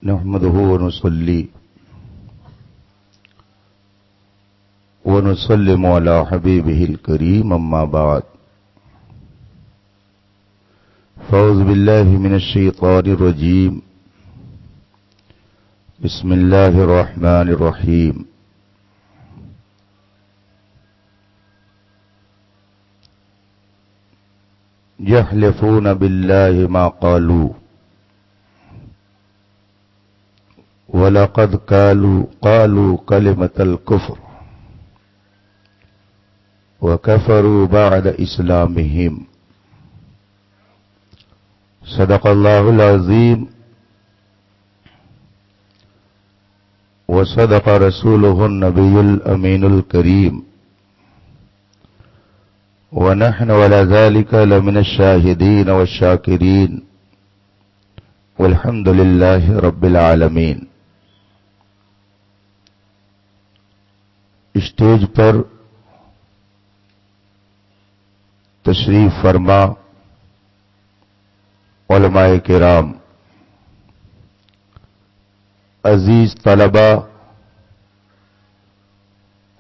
نحمده ونصلي ونسلم على حبيبه الكريم أما بعد فأعوذ بالله من الشيطان الرجيم بسم الله الرحمن الرحيم يحلفون بالله ما قالوا وَلَقَدْ قَالُوا كَلِمَةَ الْكُفْرِ وَكَفَرُوا بَعْدَ إِسْلَامِهِمْ صدق الله العظيم وصدق رسوله النبي الأمين الكريم ونحن على ذلك لمن الشاهدين والشاكرين والحمد لله رب العالمين۔ اسٹیج پر تشریف فرما علماء کرام، عزیز طلبہ،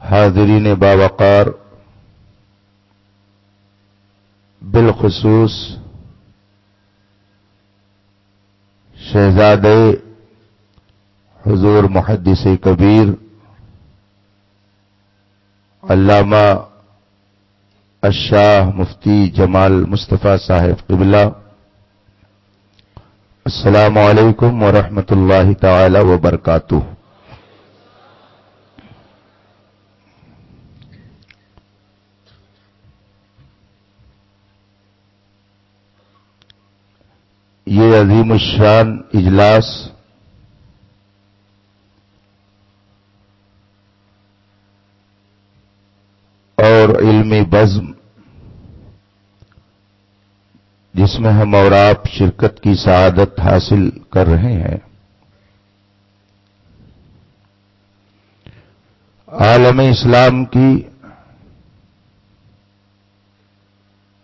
حاضرین باوقار، بالخصوص شہزادے حضور محدث کبیر علامہ الشاہ مفتی جمال مصطفیٰ صاحب قبلہ، السلام علیکم ورحمۃ اللہ تعالی وبرکاتہ۔ یہ عظیم الشان اجلاس اور علمی بزم جس میں ہم اور آپ شرکت کی سعادت حاصل کر رہے ہیں، عالم اسلام کی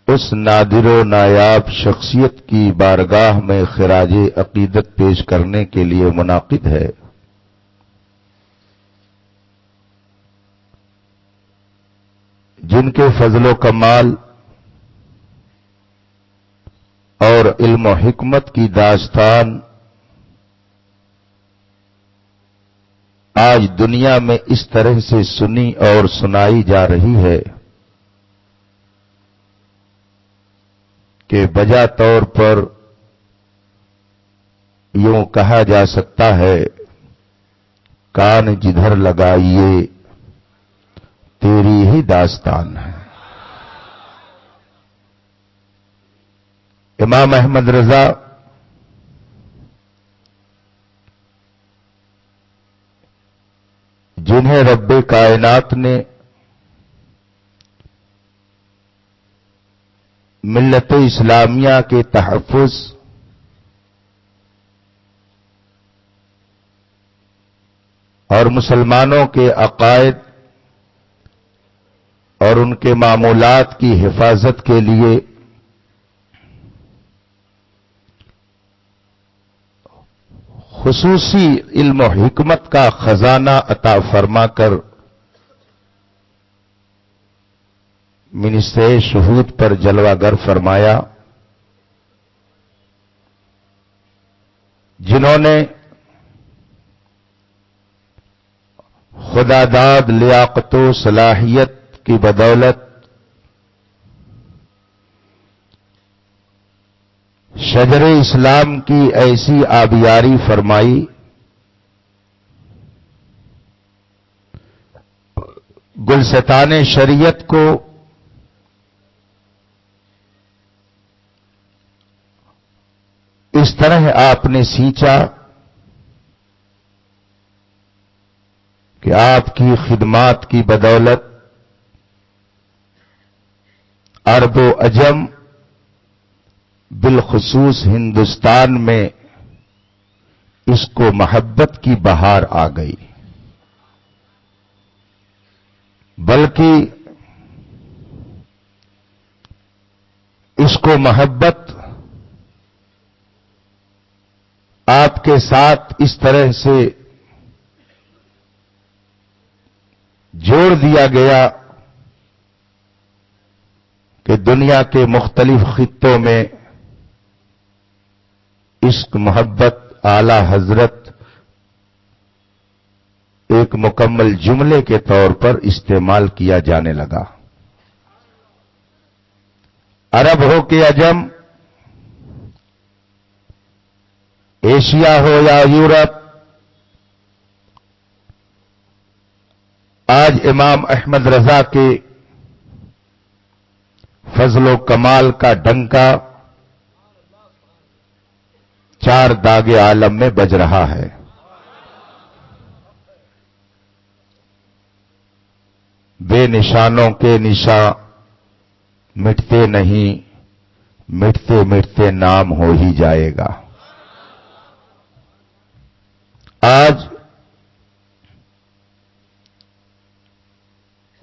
اس نادر و نایاب شخصیت کی بارگاہ میں خراج عقیدت پیش کرنے کے لیے منعقد ہے، جن کے فضل و کمال اور علم و حکمت کی داستان آج دنیا میں اس طرح سے سنی اور سنائی جا رہی ہے کہ بجا طور پر یوں کہا جا سکتا ہے، کان جدھر لگائیے تیری ہی داستان ہے۔ امام احمد رضا جنہیں رب کائنات نے ملت اسلامیہ کے تحفظ اور مسلمانوں کے عقائد اور ان کے معمولات کی حفاظت کے لیے خصوصی علم و حکمت کا خزانہ عطا فرما کر منصے شہود پر جلوہ گر فرمایا، جنہوں نے خدا داد لیاقت و صلاحیت کی بدولت شجر اسلام کی ایسی آبیاری فرمائی، گلستان شریعت کو اس طرح آپ نے سینچا کہ آپ کی خدمات کی بدولت عرب و عجم بالخصوص ہندوستان میں اس کو محبت کی بہار آ گئی، بلکہ اس کو محبت آپ کے ساتھ اس طرح سے جوڑ دیا گیا کہ دنیا کے مختلف خطوں میں عشق محبت اعلی حضرت ایک مکمل جملے کے طور پر استعمال کیا جانے لگا۔ عرب ہو کہ عجم، ایشیا ہو یا یورپ، آج امام احمد رضا کے فضل و کمال کا ڈنکا چار داغ عالم میں بج رہا ہے۔ بے نشانوں کے نشاں مٹتے نہیں، مٹتے مٹتے نام ہو ہی جائے گا۔ آج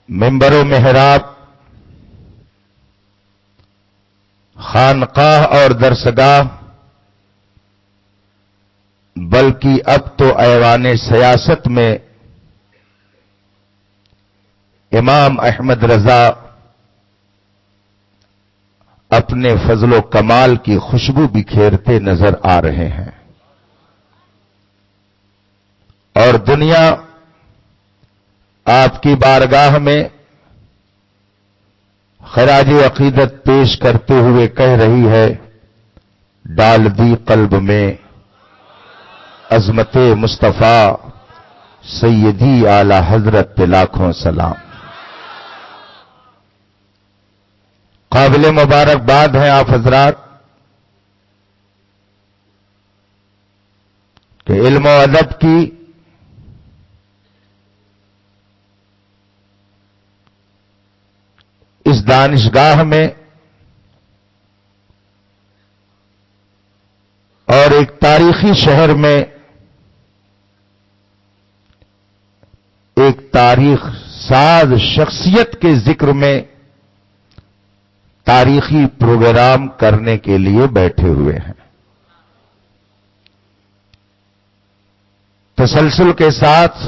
منبر و محراب، خانقاہ اور درسگاہ، بلکہ اب تو ایوان سیاست میں امام احمد رضا اپنے فضل و کمال کی خوشبو بکھیرتے نظر آ رہے ہیں، اور دنیا آپ کی بارگاہ میں خراج عقیدت پیش کرتے ہوئے کہہ رہی ہے، ڈال دی قلب میں عظمت مصطفیٰ سیدی اعلی حضرت پہ لاکھوں سلام۔ قابل مبارکباد ہیں آپ حضرات کہ علم و ادب کی اس دانشگاہ میں اور ایک تاریخی شہر میں ایک تاریخ ساز شخصیت کے ذکر میں تاریخی پروگرام کرنے کے لیے بیٹھے ہوئے ہیں۔ تسلسل کے ساتھ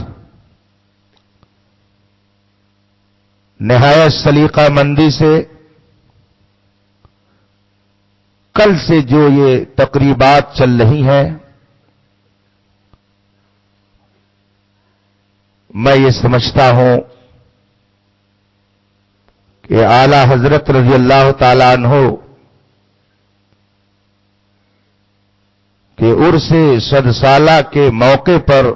نہایت سلیقہ مندی سے کل سے جو یہ تقریبات چل رہی ہیں، میں یہ سمجھتا ہوں کہ اعلی حضرت رضی اللہ تعالی عنہ کہ عرس 100 سالہ کے موقع پر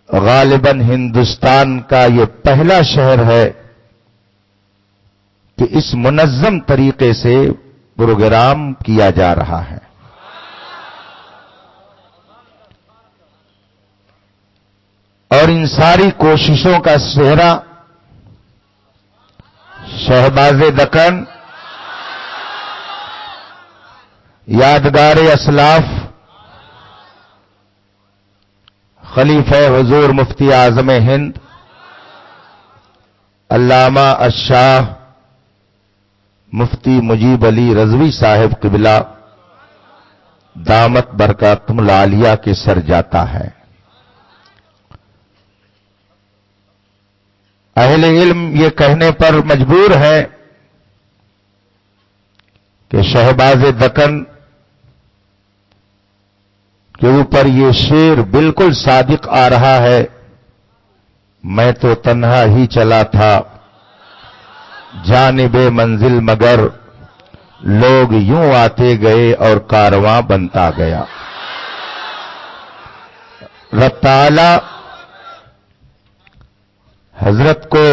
غالباً ہندوستان کا یہ پہلا شہر ہے کہ اس منظم طریقے سے پروگرام کیا جا رہا ہے۔ اور ان ساری کوششوں کا سہرا شہباز دکن، یادگار اسلاف، خلیفہ حضور مفتی اعظم ہند علامہ الشاہ مفتی مجیب علی رضوی صاحب قبلہ دامت برکاتہم العالیہ کے سر جاتا ہے۔ اہل علم یہ کہنے پر مجبور ہے کہ شہباز دکن کے اوپر یہ شعر بالکل صادق آ رہا ہے، میں تو تنہا ہی چلا تھا جانب منزل مگر لوگ یوں آتے گئے اور کارواں بنتا گیا۔ رب تعالی حضرت کو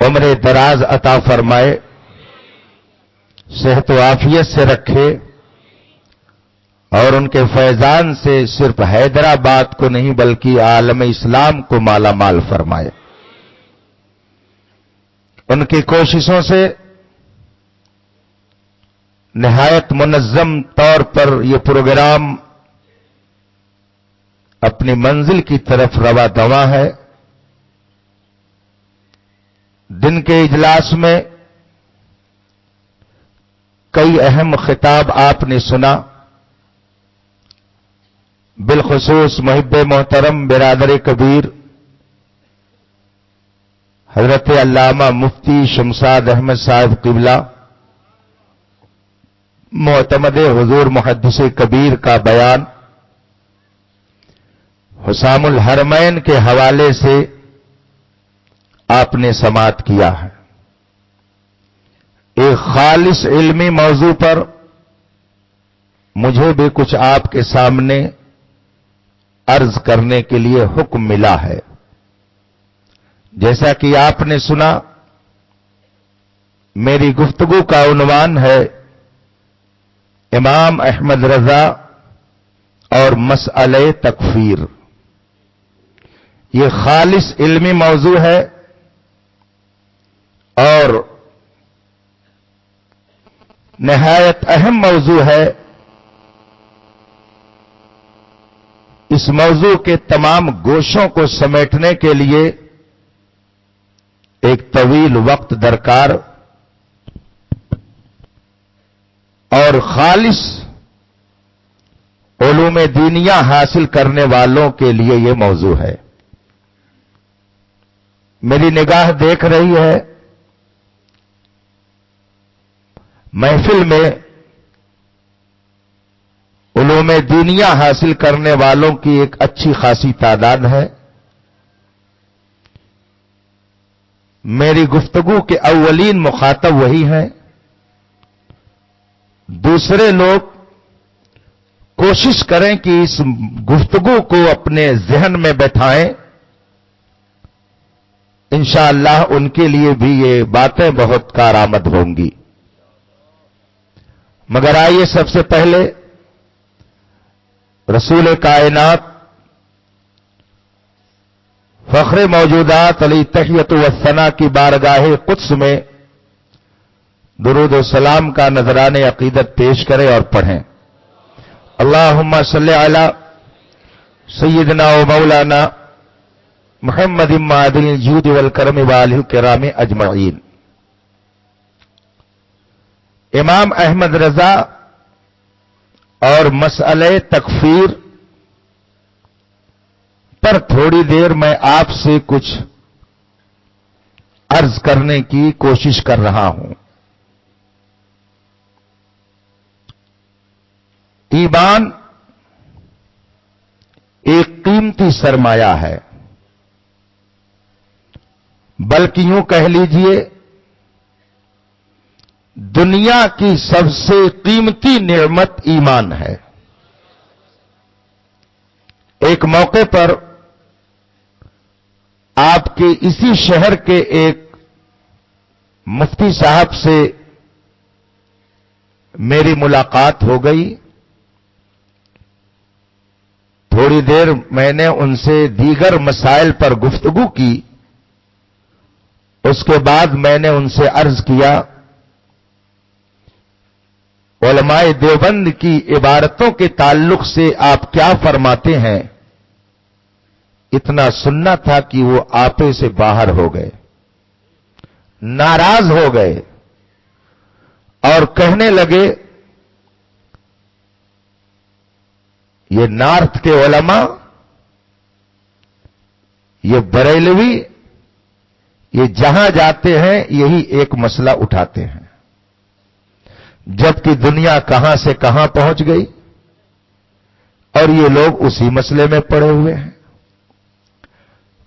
عمر دراز عطا فرمائے، صحت و عافیت سے رکھے، اور ان کے فیضان سے صرف حیدرآباد کو نہیں بلکہ عالم اسلام کو مالا مال فرمائے۔ ان کی کوششوں سے نہایت منظم طور پر یہ پروگرام اپنی منزل کی طرف رواں دواں ہے۔ دن کے اجلاس میں کئی اہم خطاب آپ نے سنا، بالخصوص محب محترم برادر کبیر حضرت علامہ مفتی شمشاد احمد صاحب قبلہ معتمد حضور محدث کبیر کا بیان حسام الحرمین کے حوالے سے آپ نے سماعت کیا ہے۔ ایک خالص علمی موضوع پر مجھے بھی کچھ آپ کے سامنے عرض کرنے کے لیے حکم ملا ہے۔ جیسا کہ آپ نے سنا، میری گفتگو کا عنوان ہے امام احمد رضا اور مسئلہ تکفیر۔ یہ خالص علمی موضوع ہے اور نہایت اہم موضوع ہے۔ اس موضوع کے تمام گوشوں کو سمیٹنے کے لیے ایک طویل وقت درکار اور خالص علوم دینیہ حاصل کرنے والوں کے لیے یہ موضوع ہے۔ میری نگاہ دیکھ رہی ہے محفل میں علوم دینیہ حاصل کرنے والوں کی ایک اچھی خاصی تعداد ہے۔ میری گفتگو کے اولین مخاطب وہی ہیں۔ دوسرے لوگ کوشش کریں کہ اس گفتگو کو اپنے ذہن میں بیٹھائیں، انشاءاللہ ان کے لیے بھی یہ باتیں بہت کارآمد ہوں گی۔ مگر آئیے سب سے پہلے رسول کائنات فخر موجودات علی تحیت و ثنا کی بارگاہ قدس میں درود و سلام کا نذران عقیدت پیش کریں اور پڑھیں۔ اللہم صلی علی سیدنا و مولانا محمد معدن الجود والکرم والہ الکرام اجمعین۔ امام احمد رضا اور مسئلہ تکفیر پر تھوڑی دیر میں آپ سے کچھ عرض کرنے کی کوشش کر رہا ہوں۔ ایمان ایک قیمتی سرمایہ ہے، بلکہ یوں کہہ لیجئے دنیا کی سب سے قیمتی نعمت ایمان ہے۔ ایک موقع پر آپ کے اسی شہر کے ایک مفتی صاحب سے میری ملاقات ہو گئی۔ تھوڑی دیر میں نے ان سے دیگر مسائل پر گفتگو کی۔ اس کے بعد میں نے ان سے عرض کیا، علماء دیوبند کی عبارتوں کے تعلق سے آپ کیا فرماتے ہیں؟ اتنا سننا تھا کہ وہ آپے سے باہر ہو گئے، ناراض ہو گئے اور کہنے لگے یہ نارتھ کے علماء، یہ بریلوی، یہ جہاں جاتے ہیں یہی ایک مسئلہ اٹھاتے ہیں، جبکہ دنیا کہاں سے کہاں پہنچ گئی اور یہ لوگ اسی مسئلے میں پڑے ہوئے ہیں۔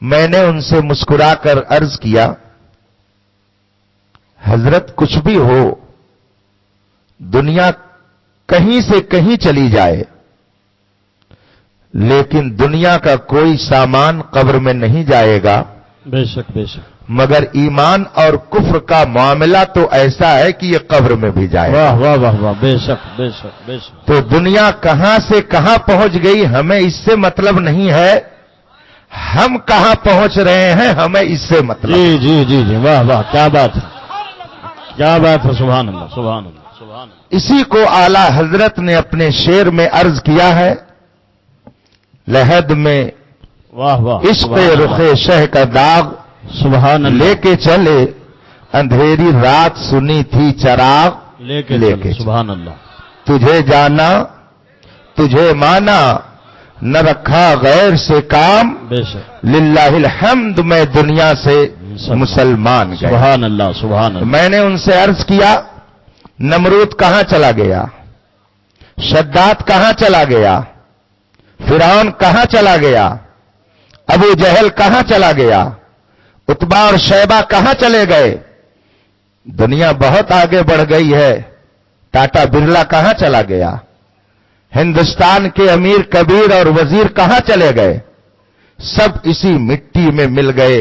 میں نے ان سے مسکرا کر عرض کیا، حضرت کچھ بھی ہو، دنیا کہیں سے کہیں چلی جائے، لیکن دنیا کا کوئی سامان قبر میں نہیں جائے گا، بے شک بے شک، مگر ایمان اور کفر کا معاملہ تو ایسا ہے کہ یہ قبر میں بھی جائے گا۔ واہ واہ واہ واہ، بے شک بے شک بے شک۔ تو دنیا کہاں سے کہاں پہنچ گئی ہمیں اس سے مطلب نہیں ہے، ہم کہاں پہنچ رہے ہیں ہمیں اس سے مطلب ہے۔ جی جی جی جی، واہ واہ، کیا بات ہے، کیا بات ہے، سبحان اللہ سبحان اللہ سبحان اللہ۔ اسی کو اعلی حضرت نے اپنے شعر میں عرض کیا ہے، لحد میں واہ واہ، عشق رخ شہ کا داغ سبحان اللہ، لے کے چلے، اندھیری رات سنی تھی چراغ، لے کے چلو۔ سبحان اللہ، تجھے جانا تجھے مانا نہ رکھا غیر سے کام، بے شک، للہ الحمد میں دنیا سے مسلمان گئے۔ سبحان اللہ، سبحان اللہ، میں نے ان سے عرض کیا نمرود کہاں چلا گیا، شداد کہاں چلا گیا، فرعون کہاں چلا گیا، ابو جہل کہاں چلا گیا، عتبہ اور شیبہ کہاں چلے گئے؟ دنیا بہت آگے بڑھ گئی ہے، ٹاٹا برلا کہاں چلا گیا، ہندوستان کے امیر کبیر اور وزیر کہاں چلے گئے؟ سب اسی مٹی میں مل گئے،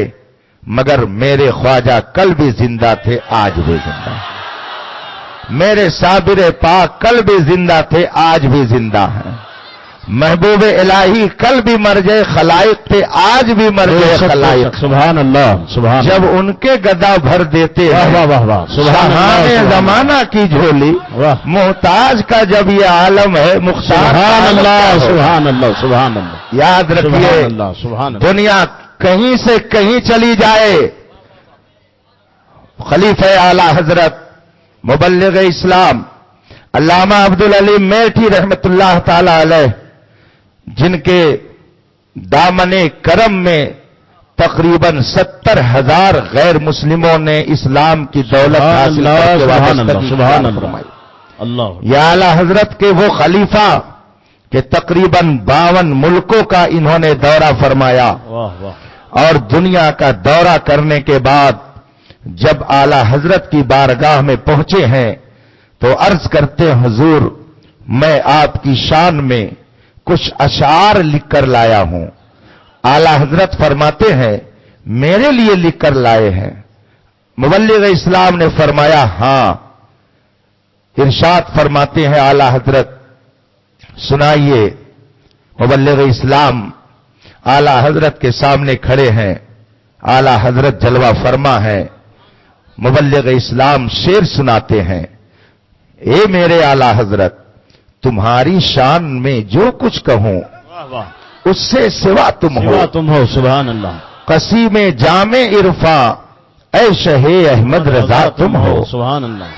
مگر میرے خواجہ کل بھی زندہ تھے، آج بھی زندہ ہیں۔ میرے صابر پاک کل بھی زندہ تھے، آج بھی زندہ ہیں۔ محبوب الہی کل بھی مر گئے خلائق تھے، آج بھی مر گئے خلائق۔ سبحان اللہ، سبحان اللہ، جب ان کے گدا بھر دیتے واہ ہیں واہ واہ واہ، سبحان شاہان اللہ، زمانہ کی جھولی، واہ، محتاج کا جب یہ عالم ہے مختار سبحان عالم اللہ، کیا ہوگا؟ سبحان اللہ، سبحان اللہ، یاد رکھیے سبحان اللہ، سبحان اللہ، دنیا کہیں سے کہیں چلی جائے، خلیفہ اعلی حضرت مبلغ اسلام علامہ عبدالعلیم میٹھی رحمت اللہ تعالی علیہ، جن کے دامن کرم میں تقریباً 70,000 غیر مسلموں نے اسلام کی دولت حاصل کر کے سبحان اللہ، وابستگی سبحان اختیار اللہ، فرمائی۔ اللہ، یا اعلی حضرت کے وہ خلیفہ کہ تقریباً 52 ملکوں کا انہوں نے دورہ فرمایا، واہ واہ، اور دنیا کا دورہ کرنے کے بعد جب اعلی حضرت کی بارگاہ میں پہنچے ہیں تو عرض کرتے ہیں حضور میں آپ کی شان میں کچھ اشعار لکھ کر لایا ہوں۔ اعلی حضرت فرماتے ہیں میرے لیے لکھ کر لائے ہیں؟ مبلغ اسلام نے فرمایا ہاں۔ ارشاد فرماتے ہیں اعلی حضرت سنائیے۔ مبلغ اسلام اعلی حضرت کے سامنے کھڑے ہیں، اعلی حضرت جلوہ فرما ہے، مبلغ اسلام شعر سناتے ہیں، اے میرے اعلی حضرت تمہاری شان میں جو کچھ کہوں واہ واہ، اس سے سوا تم ہو، سوا تم ہو، سبحان اللہ، قسیم جامع عرفاں اے شہ احمد رضا تم ہو، سبحان اللہ،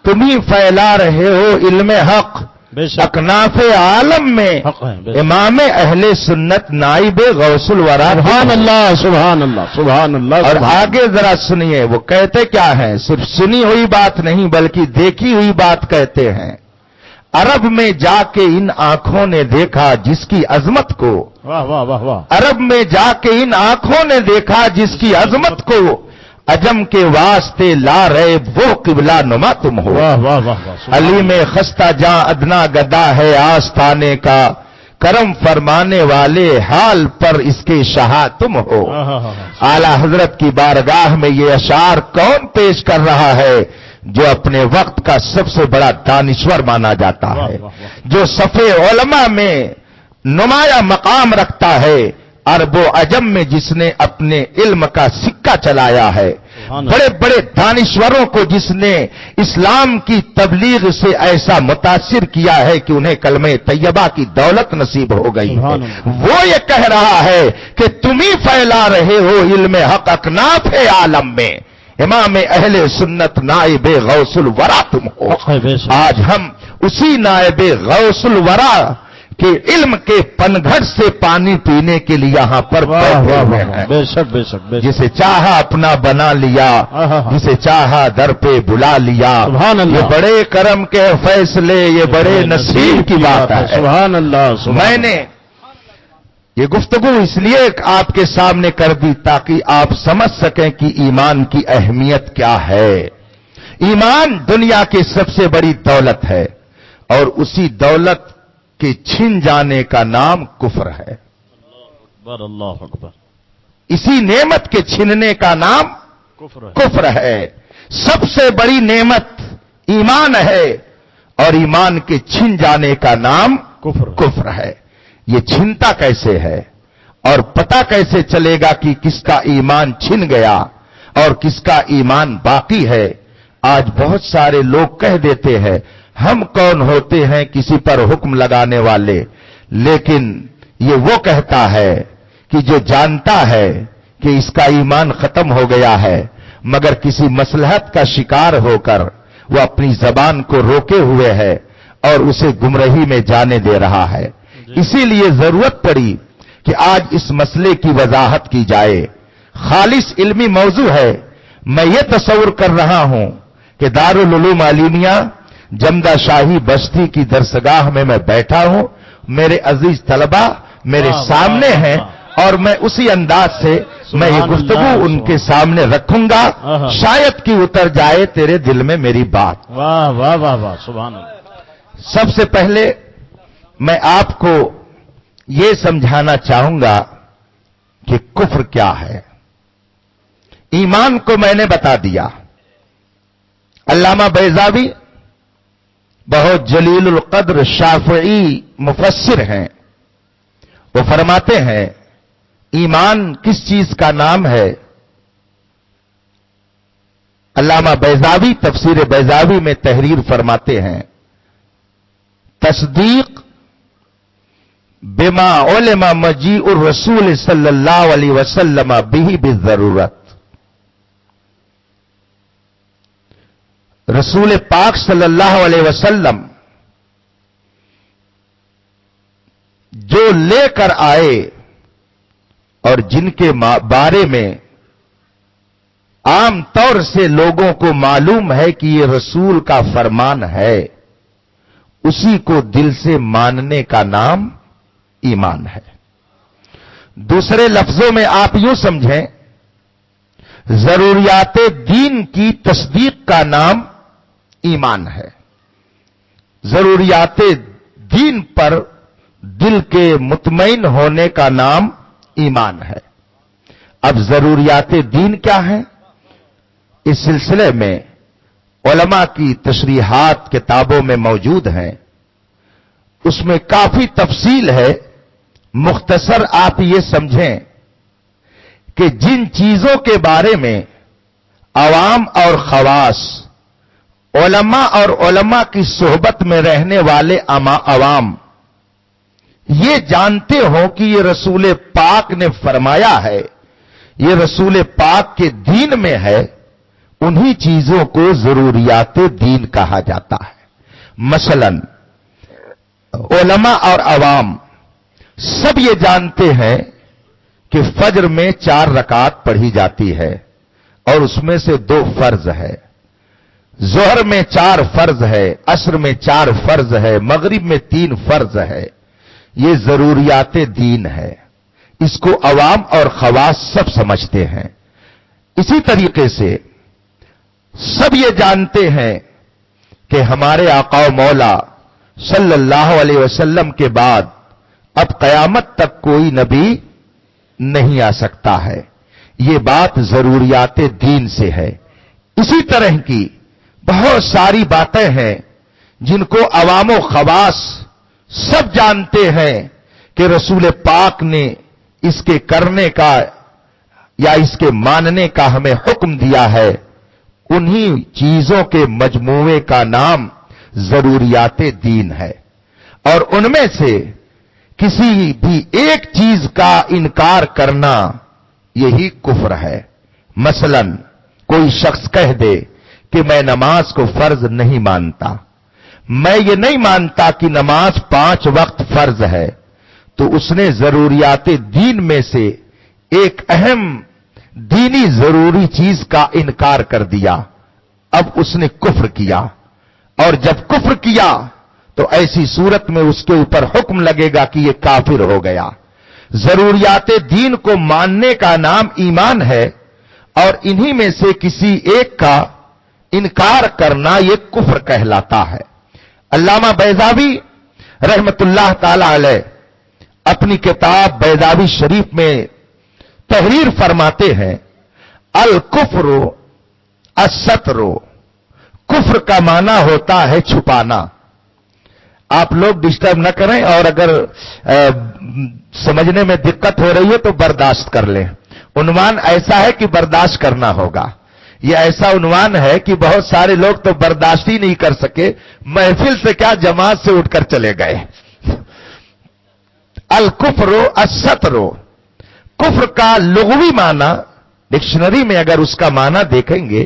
تم ہی پھیلا رہے ہو علم حق بے شک، اکناف عالم میں، حق ہے، بے شک، امام اہل سنت نائب غوث الورا سبحان اللہ، سبحان اللہ، سبحان اللہ، اور سبحان آگے ذرا سنیے وہ کہتے کیا ہیں، صرف سنی ہوئی بات نہیں بلکہ دیکھی ہوئی بات کہتے ہیں۔ عرب میں جا کے ان آنکھوں نے دیکھا جس کی عظمت کو، واہ واہ واہ واہ، عرب میں جا کے ان آنکھوں نے دیکھا جس کی عظمت کو، عجم کے واسطے لا رہے وہ قبلہ نما تم ہو، واہ واہ واہ واہ، سبحان علی میں خستہ جاں ادنا گدا ہے آستانے کا، کرم فرمانے والے حال پر اس کے شاہ تم ہو۔ اللہ، اعلی حضرت کی بارگاہ میں یہ اشعار کون پیش کر رہا ہے؟ جو اپنے وقت کا سب سے بڑا دانشور مانا جاتا ہے، جو صفِ علماء میں نمایاں مقام رکھتا ہے، عرب و عجم میں جس نے اپنے علم کا سکہ چلایا ہے، بڑے بڑے دانشوروں کو جس نے اسلام کی تبلیغ سے ایسا متاثر کیا ہے کہ انہیں کلمہ طیبہ کی دولت نصیب ہو گئی ہے، وہ یہ کہہ رہا ہے کہ تم ہی پھیلا رہے ہو علم حق اکناف عالم میں، امام اہل سنت نائب غوث الورا تم ہو۔ آج ہم اسی نائب غوث الورا کہ علم کے پنگھٹ سے پانی پینے کے لیے یہاں پر بیٹھے ہوئے ہیں، بے شک بے شک بے شک، جسے چاہا اپنا بنا لیا، جسے چاہا در پہ بلا لیا، سبحان اللہ، یہ بڑے کرم کے فیصلے، یہ بڑے نصیب کی بات ہے۔ سبحان اللہ، میں نے یہ گفتگو اس لیے آپ کے سامنے کر دی تاکہ آپ سمجھ سکیں کہ ایمان کی اہمیت کیا ہے۔ ایمان دنیا کی سب سے بڑی دولت ہے، اور اسی دولت کے چھن جانے کا نام کفر ہے، اللہ اکبر، اسی نعمت کے چھننے کا نام کفر ہے۔ سب سے بڑی نعمت ایمان ہے، اور ایمان کے چھن جانے کا نام کفر ہے۔ یہ چھنتا کیسے ہے اور پتہ کیسے چلے گا کہ کس کا ایمان چھن گیا اور کس کا ایمان باقی ہے؟ آج بہت سارے لوگ کہہ دیتے ہیں ہم کون ہوتے ہیں کسی پر حکم لگانے والے، لیکن یہ وہ کہتا ہے کہ جو جانتا ہے کہ اس کا ایمان ختم ہو گیا ہے، مگر کسی مصلحت کا شکار ہو کر وہ اپنی زبان کو روکے ہوئے ہے اور اسے گمراہی میں جانے دے رہا ہے. اسی لیے ضرورت پڑی کہ آج اس مسئلے کی وضاحت کی جائے. خالص علمی موضوع ہے. میں یہ تصور کر رہا ہوں کہ دارالعلوم علیمیہ جمدہ شاہی بستی کی درسگاہ میں بیٹھا ہوں. میرے عزیز طلبہ میرے سامنے ہیں اور میں اسی انداز سے میں یہ گفتگو ان کے سامنے رکھوں گا. شاید کہ اتر جائے تیرے دل میں میری بات. واہ واہ واہ واہ سبحان اللہ. سب سے پہلے میں آپ کو یہ سمجھانا چاہوں گا کہ کفر کیا ہے. ایمان کو میں نے بتا دیا. علامہ بیضاوی بہت جلیل القدر شافعی مفسر ہیں. وہ فرماتے ہیں ایمان کس چیز کا نام ہے. علامہ بیضاوی تفسیر بیضاوی میں تحریر فرماتے ہیں تصدیق بما علم مجیء الرسول صلی اللہ علیہ وسلم به بالضرورت. رسول پاک صلی اللہ علیہ وسلم جو لے کر آئے اور جن کے بارے میں عام طور سے لوگوں کو معلوم ہے کہ یہ رسول کا فرمان ہے، اسی کو دل سے ماننے کا نام ایمان ہے. دوسرے لفظوں میں آپ یوں سمجھیں ضروریات دین کی تصدیق کا نام ایمان ہے. ضروریات دین پر دل کے مطمئن ہونے کا نام ایمان ہے. اب ضروریات دین کیا ہیں؟ اس سلسلے میں علماء کی تشریحات کتابوں میں موجود ہیں. اس میں کافی تفصیل ہے. مختصر آپ یہ سمجھیں کہ جن چیزوں کے بارے میں عوام اور خواص، علماء اور علماء کی صحبت میں رہنے والے عوام یہ جانتے ہوں کہ یہ رسول پاک نے فرمایا ہے، یہ رسول پاک کے دین میں ہے، انہی چیزوں کو ضروریات دین کہا جاتا ہے. مثلا علماء اور عوام سب یہ جانتے ہیں کہ فجر میں 4 رکعت پڑھی جاتی ہے اور اس میں سے 2 فرض ہے. ظہر میں 4 فرض ہے، عصر میں 4 فرض ہے، مغرب میں 3 فرض ہے. یہ ضروریات دین ہے. اس کو عوام اور خواص سب سمجھتے ہیں. اسی طریقے سے سب یہ جانتے ہیں کہ ہمارے آقا و مولا صلی اللہ علیہ وسلم کے بعد اب قیامت تک کوئی نبی نہیں آ سکتا ہے. یہ بات ضروریات دین سے ہے. اسی طرح کی بہت ساری باتیں ہیں جن کو عوام و خواص سب جانتے ہیں کہ رسول پاک نے اس کے کرنے کا یا اس کے ماننے کا ہمیں حکم دیا ہے. انہی چیزوں کے مجموعے کا نام ضروریات دین ہے. اور ان میں سے کسی بھی ایک چیز کا انکار کرنا یہی کفر ہے. مثلا کوئی شخص کہہ دے کہ میں نماز کو فرض نہیں مانتا، میں یہ نہیں مانتا کہ نماز 5 وقت فرض ہے، تو اس نے ضروریات دین میں سے ایک اہم دینی ضروری چیز کا انکار کر دیا. اب اس نے کفر کیا، اور جب کفر کیا تو ایسی صورت میں اس کے اوپر حکم لگے گا کہ یہ کافر ہو گیا. ضروریات دین کو ماننے کا نام ایمان ہے، اور انہی میں سے کسی ایک کا انکار کرنا یہ کفر کہلاتا ہے. علامہ بیضاوی رحمت اللہ تعالی علیہ اپنی کتاب بیضاوی شریف میں تحریر فرماتے ہیں الکفر الستر. کفر کا معنی ہوتا ہے چھپانا. آپ لوگ ڈسٹرب نہ کریں، اور اگر سمجھنے میں دقت ہو رہی ہے تو برداشت کر لیں. عنوان ایسا ہے کہ برداشت کرنا ہوگا. یہ ایسا عنوان ہے کہ بہت سارے لوگ تو برداشت ہی نہیں کر سکے، محفل سے کیا جماعت سے اٹھ کر چلے گئے. الکفر الستر. کفر کا لغوی معنی ڈکشنری میں اگر اس کا معنی دیکھیں گے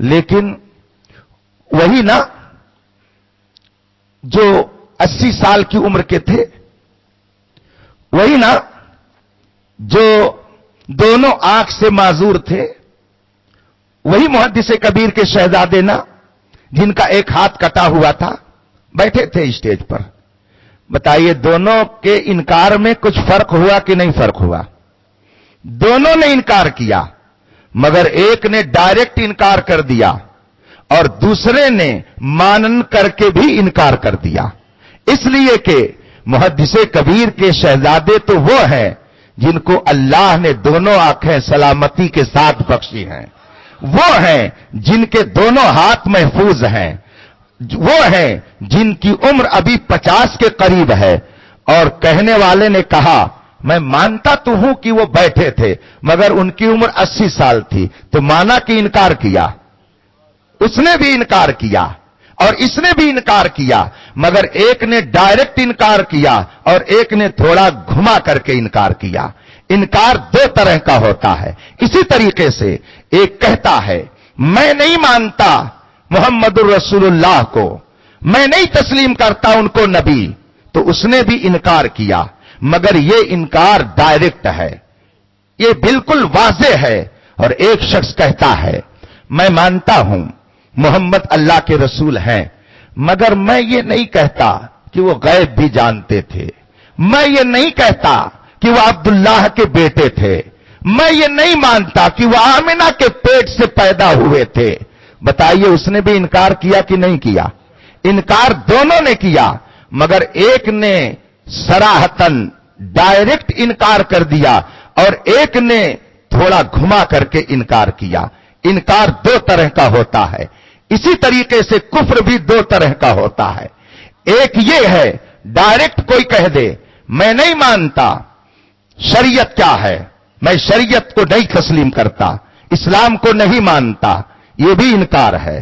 لیکن وہی نا جو 80 سال کی عمر کے تھے، وہی نا جو دونوں آنکھ سے معذور تھے، وہی محدث کبیر کے شہزادے نا جن کا ایک ہاتھ کٹا ہوا تھا، بیٹھے تھے اسٹیج پر. بتائیے دونوں کے انکار میں کچھ فرق ہوا کہ نہیں فرق ہوا؟ دونوں نے انکار کیا، مگر ایک نے ڈائریکٹ انکار کر دیا اور دوسرے نے مانن کر کے بھی انکار کر دیا. اس لیے کہ محدث کبیر کے شہزادے تو وہ ہیں جن کو اللہ نے دونوں آنکھیں سلامتی کے ساتھ بخشی ہیں، وہ ہیں جن کے دونوں ہاتھ محفوظ ہیں، وہ ہیں جن کی عمر ابھی 50 کے قریب ہے. اور کہنے والے نے کہا میں مانتا تو ہوں کہ وہ بیٹھے تھے مگر ان کی عمر 80 سال تھی، تو مانا کہ انکار کیا. اس نے بھی انکار کیا اور اس نے بھی انکار کیا، مگر ایک نے ڈائریکٹ انکار کیا اور ایک نے تھوڑا گھما کر کے انکار کیا. انکار دو طرح کا ہوتا ہے. اسی طریقے سے ایک کہتا ہے میں نہیں مانتا محمد الرسول اللہ کو، میں نہیں تسلیم کرتا ان کو نبی، تو اس نے بھی انکار کیا، مگر یہ انکار ڈائریکٹ ہے، یہ بالکل واضح ہے. اور ایک شخص کہتا ہے میں مانتا ہوں محمد اللہ کے رسول ہیں، مگر میں یہ نہیں کہتا کہ وہ غیب بھی جانتے تھے، میں یہ نہیں کہتا کہ وہ عبداللہ کے بیٹے تھے، میں یہ نہیں مانتا کہ وہ آمنہ کے پیٹ سے پیدا ہوئے تھے. بتائیے اس نے بھی انکار کیا کہ نہیں کیا؟ انکار دونوں نے کیا، مگر ایک نے صراحتاً ڈائریکٹ انکار کر دیا اور ایک نے تھوڑا گھما کر کے انکار کیا. انکار دو طرح کا ہوتا ہے. اسی طریقے سے کفر بھی دو طرح کا ہوتا ہے. ایک یہ ہے ڈائریکٹ کوئی کہہ دے میں نہیں مانتا شریعت کیا ہے، میں شریعت کو نہیں تسلیم کرتا، اسلام کو نہیں مانتا، یہ بھی انکار ہے،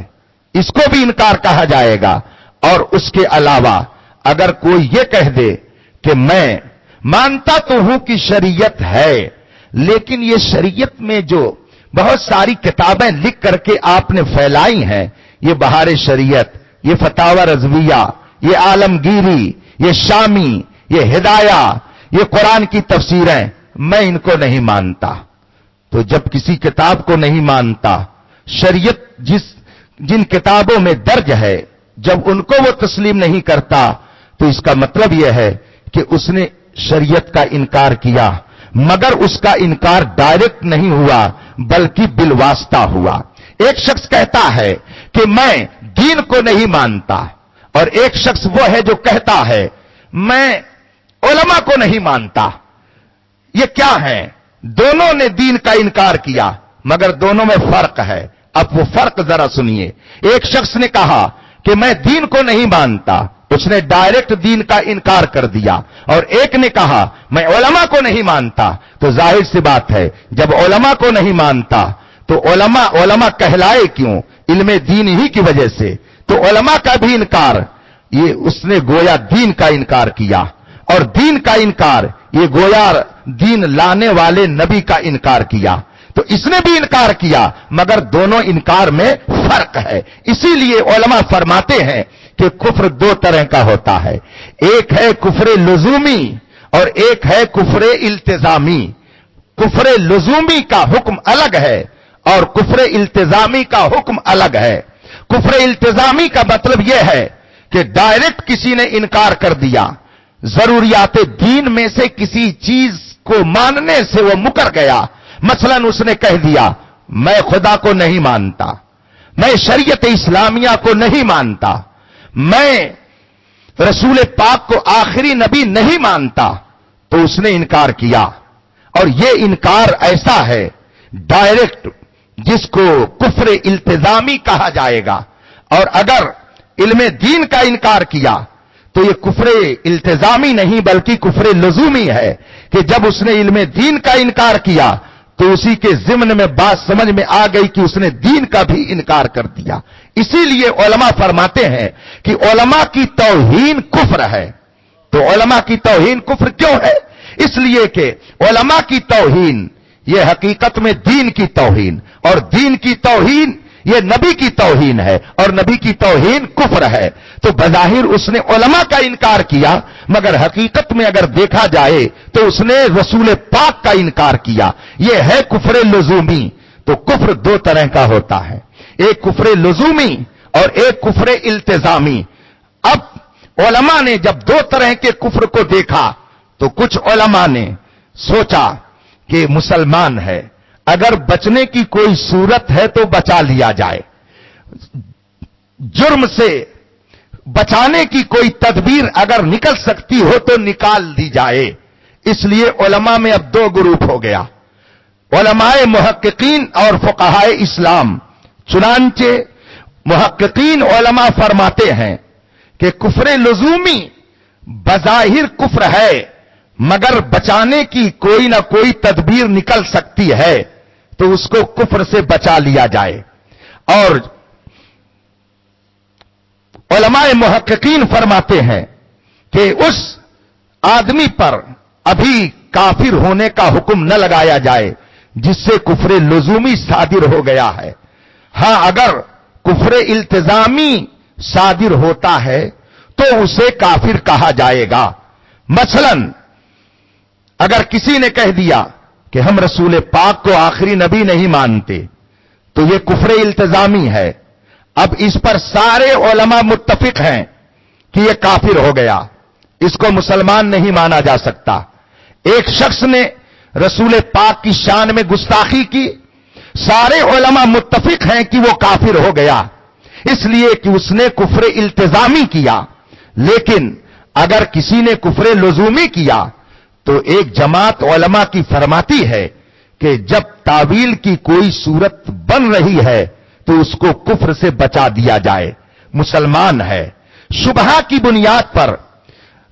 اس کو بھی انکار کہا جائے گا. اور اس کے علاوہ اگر کوئی یہ کہہ دے کہ میں مانتا تو ہوں کہ شریعت ہے، لیکن یہ شریعت میں جو بہت ساری کتابیں لکھ کر کے آپ نے پھیلائی ہیں، یہ بہار شریعت، یہ فتاوی رضویہ، یہ عالمگیری، یہ شامی، یہ ہدایہ، یہ قرآن کی تفسیریں، میں ان کو نہیں مانتا. تو جب کسی کتاب کو نہیں مانتا، شریعت جن کتابوں میں درج ہے جب ان کو وہ تسلیم نہیں کرتا، تو اس کا مطلب یہ ہے کہ اس نے شریعت کا انکار کیا، مگر اس کا انکار ڈائریکٹ نہیں ہوا بلکہ بالواسطہ ہوا. ایک شخص کہتا ہے کہ میں دین کو نہیں مانتا، اور ایک شخص وہ ہے جو کہتا ہے میں علماء کو نہیں مانتا. یہ کیا ہے؟ دونوں نے دین کا انکار کیا، مگر دونوں میں فرق ہے. اب وہ فرق ذرا سنیے. ایک شخص نے کہا کہ میں دین کو نہیں مانتا، اس نے ڈائریکٹ دین کا انکار کر دیا، اور ایک نے کہا میں علماء کو نہیں مانتا. تو ظاہر سی بات ہے جب علماء کو نہیں مانتا تو علماء کہلائے کیوں؟ علم دین ہی کی وجہ سے. تو علماء کا بھی انکار، یہ اس نے گویا دین کا انکار کیا، اور دین کا انکار یہ گویا دین لانے والے نبی کا انکار کیا. تو اس نے بھی انکار کیا، مگر دونوں انکار میں فرق ہے. اسی لیے علماء فرماتے ہیں کہ کفر دو طرح کا ہوتا ہے. ایک ہے کفر لزومی اور ایک ہے کفر التزامی. کفر لزومی کا حکم الگ ہے اور کفر التزامی کا حکم الگ ہے. کفر التزامی کا مطلب یہ ہے کہ ڈائریکٹ کسی نے انکار کر دیا، ضروریات دین میں سے کسی چیز کو ماننے سے وہ مکر گیا. مثلا اس نے کہہ دیا میں خدا کو نہیں مانتا، میں شریعت اسلامیہ کو نہیں مانتا، میں رسول پاک کو آخری نبی نہیں مانتا، تو اس نے انکار کیا. اور یہ انکار ایسا ہے ڈائریکٹ جس کو کفر التزامی کہا جائے گا. اور اگر علم دین کا انکار کیا تو یہ کفر التزامی نہیں بلکہ کفر لزومی ہے کہ جب اس نے علم دین کا انکار کیا تو اسی کے ضمن میں بات سمجھ میں آ گئی کہ اس نے دین کا بھی انکار کر دیا. اسی لیے علماء فرماتے ہیں کہ علماء کی توہین کفر ہے. تو علماء کی توہین کفر کیوں ہے؟ اس لیے کہ علماء کی توہین یہ حقیقت میں دین کی توہین، اور دین کی توہین یہ نبی کی توہین ہے اور نبی کی توہین کفر ہے. تو بظاہر اس نے علماء کا انکار کیا، مگر حقیقت میں اگر دیکھا جائے تو اس نے رسول پاک کا انکار کیا. یہ ہے کفر لزومی. تو کفر دو طرح کا ہوتا ہے، ایک کفر لزومی اور ایک کفر التزامی. اب علماء نے جب دو طرح کے کفر کو دیکھا تو کچھ علماء نے سوچا کہ مسلمان ہے، اگر بچنے کی کوئی صورت ہے تو بچا لیا جائے، جرم سے بچانے کی کوئی تدبیر اگر نکل سکتی ہو تو نکال دی جائے. اس لیے علماء میں اب دو گروپ ہو گیا، علماء محققین اور فقہائے اسلام. چنانچہ محققین علماء فرماتے ہیں کہ کفر لزومی بظاہر کفر ہے، مگر بچانے کی کوئی نہ کوئی تدبیر نکل سکتی ہے تو اس کو کفر سے بچا لیا جائے. اور علماء محققین فرماتے ہیں کہ اس آدمی پر ابھی کافر ہونے کا حکم نہ لگایا جائے جس سے کفر لزومی صادر ہو گیا ہے. ہاں اگر کفر التزامی صادر ہوتا ہے تو اسے کافر کہا جائے گا. مثلا اگر کسی نے کہہ دیا کہ ہم رسول پاک کو آخری نبی نہیں مانتے تو یہ کفر التزامی ہے. اب اس پر سارے علماء متفق ہیں کہ یہ کافر ہو گیا، اس کو مسلمان نہیں مانا جا سکتا. ایک شخص نے رسول پاک کی شان میں گستاخی کی، سارے علماء متفق ہیں کہ وہ کافر ہو گیا، اس لیے کہ اس نے کفر التزامی کیا. لیکن اگر کسی نے کفر لزومی کیا تو ایک جماعت علماء کی فرماتی ہے کہ جب تعویل کی کوئی صورت بن رہی ہے تو اس کو کفر سے بچا دیا جائے، مسلمان ہے. شبہہ کی بنیاد پر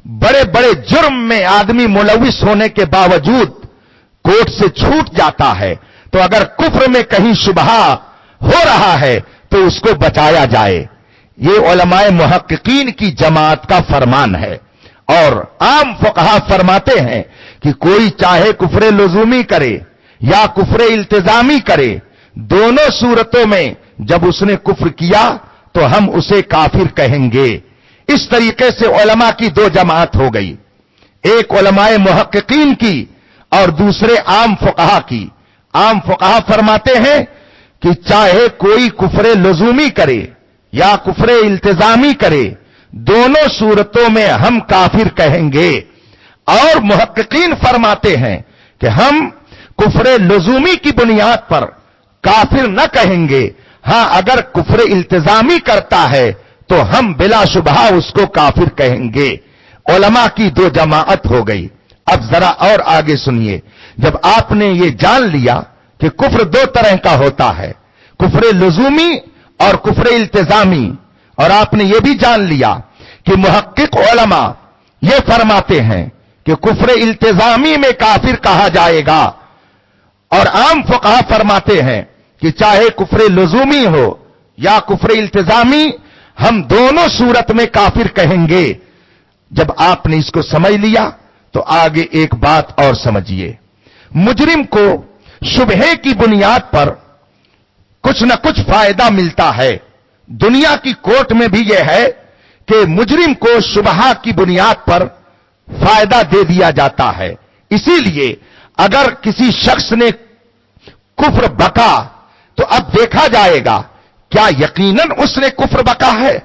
بڑے بڑے جرم میں آدمی ملوث ہونے کے باوجود کورٹ سے چھوٹ جاتا ہے، تو اگر کفر میں کہیں شبہہ ہو رہا ہے تو اس کو بچایا جائے. یہ علماء محققین کی جماعت کا فرمان ہے. اور عام فقہا فرماتے ہیں کہ کوئی چاہے کفر لزومی کرے یا کفر التزامی کرے، دونوں صورتوں میں جب اس نے کفر کیا تو ہم اسے کافر کہیں گے. اس طریقے سے علماء کی دو جماعت ہو گئی، ایک علماء محققین کی اور دوسرے عام فقہا کی. عام فقہا فرماتے ہیں کہ چاہے کوئی کفر لزومی کرے یا کفر التزامی کرے، دونوں صورتوں میں ہم کافر کہیں گے. اور محققین فرماتے ہیں کہ ہم کفر لزومی کی بنیاد پر کافر نہ کہیں گے، ہاں اگر کفر التزامی کرتا ہے تو ہم بلا شبہ اس کو کافر کہیں گے. علماء کی دو جماعت ہو گئی. اب ذرا اور آگے سنیے، جب آپ نے یہ جان لیا کہ کفر دو طرح کا ہوتا ہے، کفر لزومی اور کفر التزامی، اور آپ نے یہ بھی جان لیا کہ محقق علماء یہ فرماتے ہیں کہ کفر التزامی میں کافر کہا جائے گا، اور عام فقہا فرماتے ہیں کہ چاہے کفر لزومی ہو یا کفر التزامی، ہم دونوں صورت میں کافر کہیں گے. جب آپ نے اس کو سمجھ لیا تو آگے ایک بات اور سمجھیے، مجرم کو شبہے کی بنیاد پر کچھ نہ کچھ فائدہ ملتا ہے. دنیا کی کورٹ میں بھی یہ ہے کہ مجرم کو شبہہ کی بنیاد پر فائدہ دے دیا جاتا ہے. اسی لیے اگر کسی شخص نے کفر بکا تو اب دیکھا جائے گا کیا یقیناً اس نے کفر بکا ہے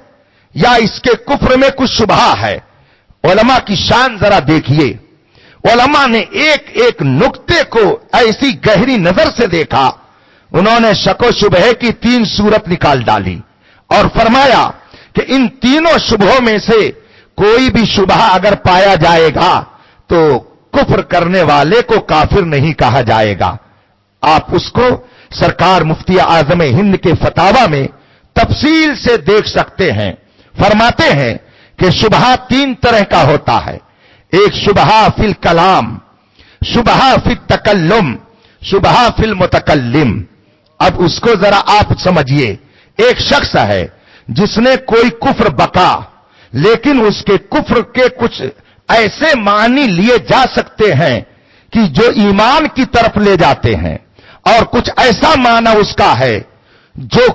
یا اس کے کفر میں کچھ شبہہ ہے. علماء کی شان ذرا دیکھیے، علماء نے ایک ایک نقطے کو ایسی گہری نظر سے دیکھا. انہوں نے شک و شبہے کی 3 صورت نکال ڈالی اور فرمایا کہ ان تینوں شبہوں میں سے کوئی بھی شبہ اگر پایا جائے گا تو کفر کرنے والے کو کافر نہیں کہا جائے گا. آپ اس کو سرکار مفتی اعظم ہند کے فتاوا میں تفصیل سے دیکھ سکتے ہیں. فرماتے ہیں کہ شبہ 3 طرح کا ہوتا ہے، ایک شبہ فی الکلام، شبہ فی التکلم، شبہ فی المتکلم. اب اس کو ذرا آپ سمجھیے، ایک شخص ہے جس نے کوئی کفر بکا، لیکن اس کے کفر کے کچھ ایسے معنی لیے جا سکتے ہیں کہ جو ایمان کی طرف لے جاتے ہیں، اور کچھ ایسا معنی اس کا ہے جو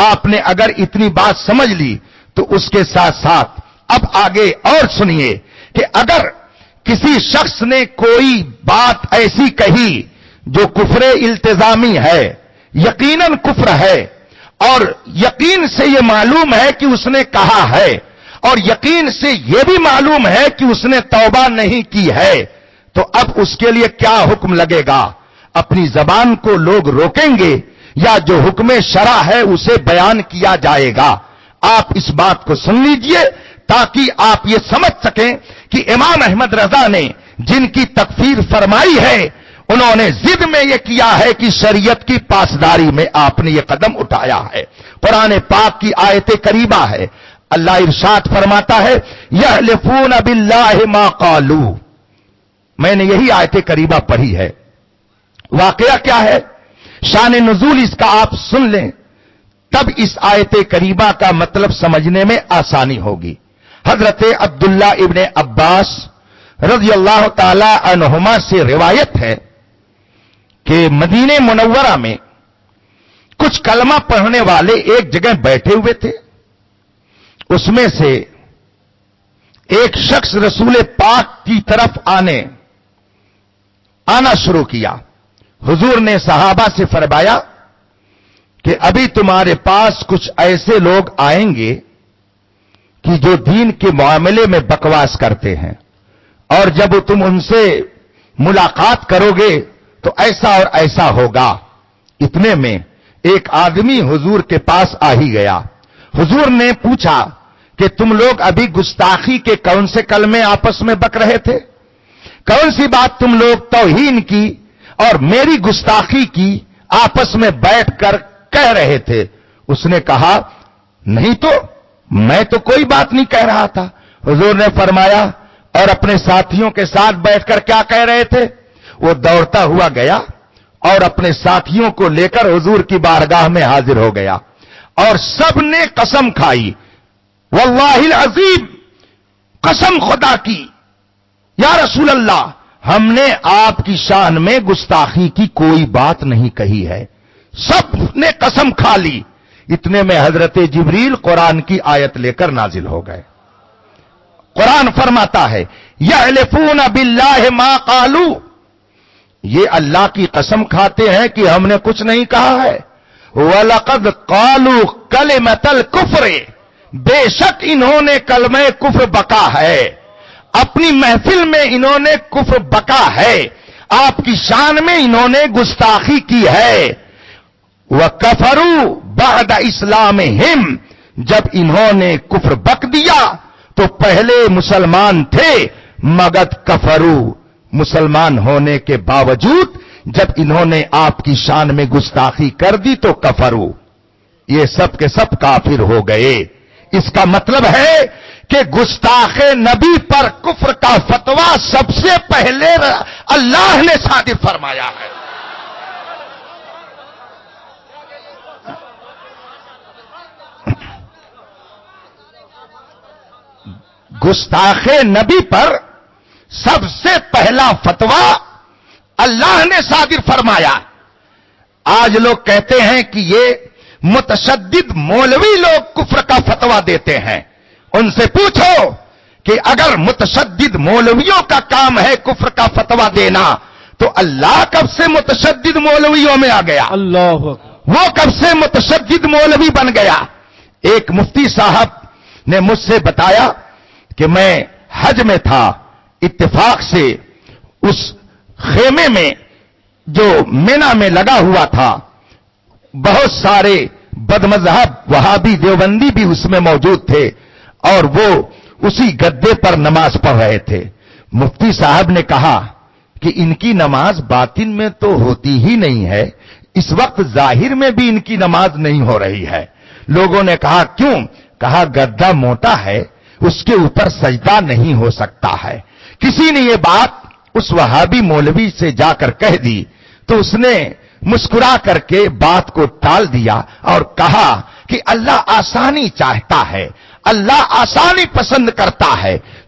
آپ نے اگر اتنی بات سمجھ لی تو اس کے ساتھ ساتھ اب آگے اور سنیے کہ اگر کسی شخص نے کوئی بات ایسی کہی جو کفر التزامی ہے، یقیناً کفر ہے، اور یقین سے یہ معلوم ہے کہ اس نے کہا ہے، اور یقین سے یہ بھی معلوم ہے کہ اس نے توبہ نہیں کی ہے، تو اب اس کے لیے کیا حکم لگے گا؟ اپنی زبان کو لوگ روکیں گے یا جو حکم شرع ہے اسے بیان کیا جائے گا؟ آپ اس بات کو سن لیجئے تاکہ آپ یہ سمجھ سکیں کہ امام احمد رضا نے جن کی تکفیر فرمائی ہے انہوں نے ضد میں یہ کیا ہے کہ شریعت کی پاسداری میں آپ نے یہ قدم اٹھایا ہے۔ قرآن پاک کی آیت کریمہ ہے، اللہ ارشاد فرماتا ہے یحلفون باللہ ما قالوا۔ میں نے یہی آیت کریمہ پڑھی ہے۔ واقعہ کیا ہے، شان نزول اس کا آپ سن لیں تب اس آیت کریمہ کا مطلب سمجھنے میں آسانی ہوگی۔ حضرت عبداللہ ابن عباس رضی اللہ تعالی عنہما سے روایت ہے کہ مدینہ منورہ میں کچھ کلمہ پڑھنے والے ایک جگہ بیٹھے ہوئے تھے، اس میں سے ایک شخص رسول پاک کی طرف آنا شروع کیا۔ حضور نے صحابہ سے فرمایا کہ ابھی تمہارے پاس کچھ ایسے لوگ آئیں گے کہ جو دین کے معاملے میں بکواس کرتے ہیں، اور جب تم ان سے ملاقات کرو گے تو ایسا اور ایسا ہوگا۔ اتنے میں ایک آدمی حضور کے پاس آ ہی گیا۔ حضور نے پوچھا کہ تم لوگ ابھی گستاخی کے کون سے کلمے آپس میں بک رہے تھے؟ کون سی بات تم لوگ توہین کی اور میری گستاخی کی آپس میں بیٹھ کر کہہ رہے تھے؟ اس نے کہا نہیں تو میں تو کوئی بات نہیں کہہ رہا تھا۔ حضور نے فرمایا اور اپنے ساتھیوں کے ساتھ بیٹھ کر کیا کہہ رہے تھے؟ وہ دوڑتا ہوا گیا اور اپنے ساتھیوں کو لے کر حضور کی بارگاہ میں حاضر ہو گیا، اور سب نے قسم کھائی، واللہ العظیم، قسم خدا کی، یا رسول اللہ ہم نے آپ کی شان میں گستاخی کی کوئی بات نہیں کہی ہے۔ سب نے قسم کھا لی۔ اتنے میں حضرت جبریل قرآن کی آیت لے کر نازل ہو گئے۔ قرآن فرماتا ہے یحلفون باللہ ما قالوا، یہ اللہ کی قسم کھاتے ہیں کہ ہم نے کچھ نہیں کہا ہے۔ وَلَقَدْ قَالُوا كَلِمَةَ الْكُفْرِ، بے شک انہوں نے کلمہ کفر بکا ہے، اپنی محفل میں انہوں نے کفر بکا ہے، آپ کی شان میں انہوں نے گستاخی کی ہے۔ وَكَفَرُوا بَعْدَ إِسْلَامِهِمْ، جب انہوں نے کفر بک دیا تو پہلے مسلمان تھے مگر کفروا، مسلمان ہونے کے باوجود جب انہوں نے آپ کی شان میں گستاخی کر دی تو کفروا، یہ سب کے سب کافر ہو گئے۔ اس کا مطلب ہے کہ گستاخ نبی پر کفر کا فتویٰ سب سے پہلے اللہ نے صادر فرمایا ہے۔ گستاخ نبی پر سب سے پہلا فتویٰ اللہ نے صادر فرمایا۔ آج لوگ کہتے ہیں کہ یہ متشدد مولوی لوگ کفر کا فتویٰ دیتے ہیں۔ ان سے پوچھو کہ اگر متشدد مولویوں کا کام ہے کفر کا فتویٰ دینا تو اللہ کب سے متشدد مولویوں میں آ گیا؟ اللہ وہ کب سے متشدد مولوی بن گیا؟ ایک مفتی صاحب نے مجھ سے بتایا کہ میں حج میں تھا، اتفاق سے اس خیمے میں جو مینا میں لگا ہوا تھا بہت سارے بدمذہب وہابی دیوبندی بھی اس میں موجود تھے، اور وہ اسی گدے پر نماز پڑھ رہے تھے۔ مفتی صاحب نے کہا کہ ان کی نماز باطن میں تو ہوتی ہی نہیں ہے، اس وقت ظاہر میں بھی ان کی نماز نہیں ہو رہی ہے۔ لوگوں نے کہا کیوں؟ کہا گدا موٹا ہے، اس کے اوپر سجدہ نہیں ہو سکتا ہے۔ کسی نے یہ بات اس وہابی مولوی سے جا کر کہہ دی تو اس نے مسکرا کر کے بات کو ٹال دیا اور کہا کہ اللہ آسانی چاہتا ہے، اللہ آسانی پسند کرتا ہے،